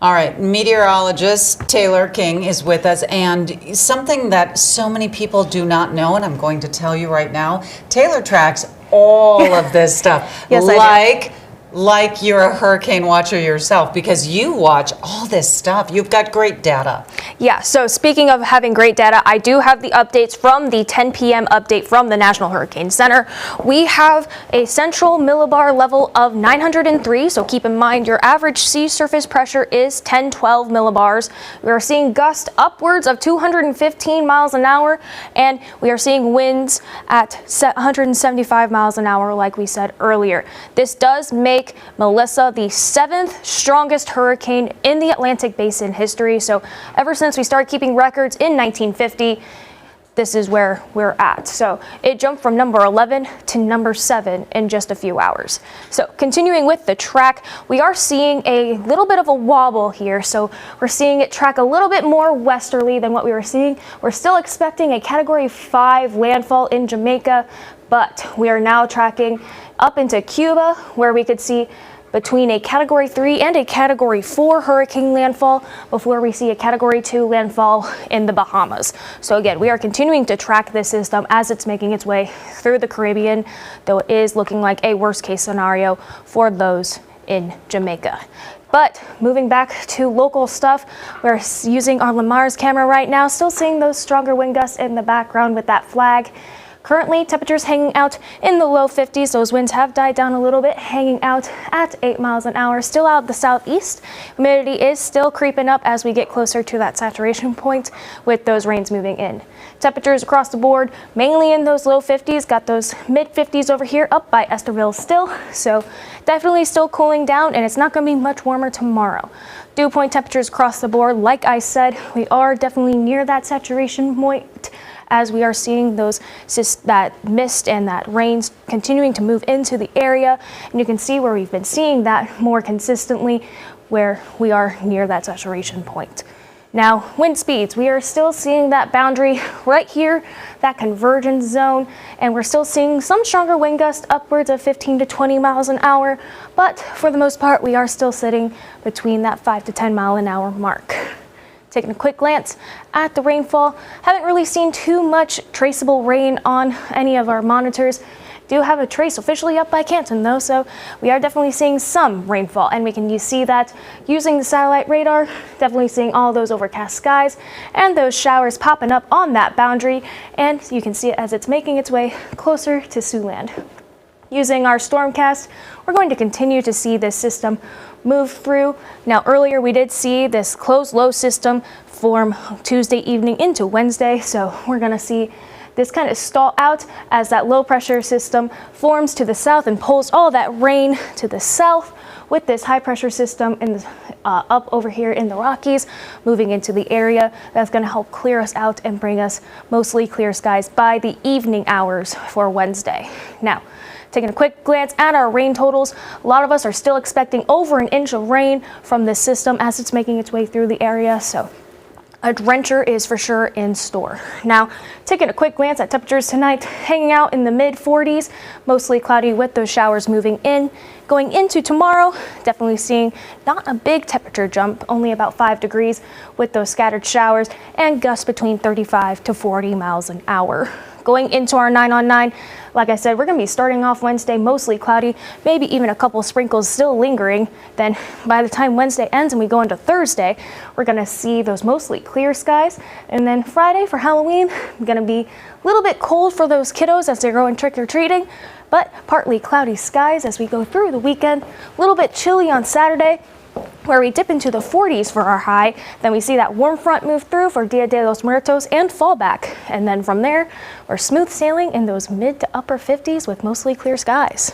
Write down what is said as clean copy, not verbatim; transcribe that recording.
All right, meteorologist Taylor King is with us, and something that so many people do not know, and I'm going to tell you right now, Taylor tracks all of this stuff. Yes, I do. Like you're a hurricane watcher yourself, because you watch all this stuff. You've got great data. Yeah, so speaking of having great data, I do have the updates from the 10 p.m. update from the National Hurricane Center. We have a central millibar level of 903, so keep in mind your average sea surface pressure is 10-12 millibars. We are seeing gusts upwards of 215 miles an hour, and we are seeing winds at 175 miles an hour, like we said earlier. This does make Melissa the 7th strongest hurricane in the Atlantic Basin history. So ever since we started keeping records in 1950, this is where we're at. So it jumped from number 11 to number 7 in just a few hours. So continuing with the track, we are seeing a little bit of a wobble here. So we're seeing it track a little bit more westerly than what we were seeing. We're still expecting a Category 5 landfall in Jamaica, but we are now tracking up into Cuba, where we could see between a Category 3 and a Category 4 hurricane landfall before we see a Category 2 landfall in the Bahamas. So again, we are continuing to track this system as it's making its way through the Caribbean, though it is looking like a worst case scenario for those in Jamaica. But moving back to local stuff, we're using our Lamar's camera right now, still seeing those stronger wind gusts in the background with that flag. Currently, temperatures hanging out in the low 50s. Those winds have died down a little bit, hanging out at 8 miles an hour. Still out the southeast. Humidity is still creeping up as we get closer to that saturation point with those rains moving in. Temperatures across the board, mainly in those low 50s. Got those mid 50s over here up by Estherville still. So definitely still cooling down, and it's not going to be much warmer tomorrow. Dew point temperatures across the board. Like I said, we are definitely near that saturation point, as we are seeing that mist and that rains continuing to move into the area. And you can see where we've been seeing that more consistently, where we are near that saturation point. Now, wind speeds, we are still seeing that boundary right here, that convergence zone, and we're still seeing some stronger wind gusts upwards of 15 to 20 miles an hour. But for the most part, we are still sitting between that 5 to 10 mile an hour mark. Taking a quick glance at the rainfall, haven't really seen too much traceable rain on any of our monitors. Do have a trace officially up by Canton though, so we are definitely seeing some rainfall, and we can see that using the satellite radar, definitely seeing all those overcast skies and those showers popping up on that boundary, and you can see it as it's making its way closer to Siouxland. Using our Stormcast, we're going to continue to see this system move through. Now earlier we did see this closed low system form Tuesday evening into Wednesday, so we're going to see this kind of stall out as that low pressure system forms to the south and pulls all that rain to the south, with this high pressure system in the, up over here in the Rockies moving into the area. That's going to help clear us out and bring us mostly clear skies by the evening hours for Wednesday. Now, taking a quick glance at our rain totals, a lot of us are still expecting over an inch of rain from this system as it's making its way through the area, so a drencher is for sure in store. Now, taking a quick glance at temperatures tonight, hanging out in the mid 40s, mostly cloudy with those showers moving in. Going into tomorrow, definitely seeing not a big temperature jump, only about 5 degrees with those scattered showers and gusts between 35 to 40 miles an hour. Going into our 9 on 9, like I said, we're going to be starting off Wednesday mostly cloudy, maybe even a couple sprinkles still lingering. Then by the time Wednesday ends and we go into Thursday, we're going to see those mostly clear skies. And then Friday for Halloween, going to be a little bit cold for those kiddos as they're going trick-or-treating, but partly cloudy skies as we go through the weekend. A little bit chilly on Saturday, where we dip into the 40s for our high. Then we see that warm front move through for Dia de los Muertos and fallback. And then from there, we're smooth sailing in those mid to upper 50s with mostly clear skies.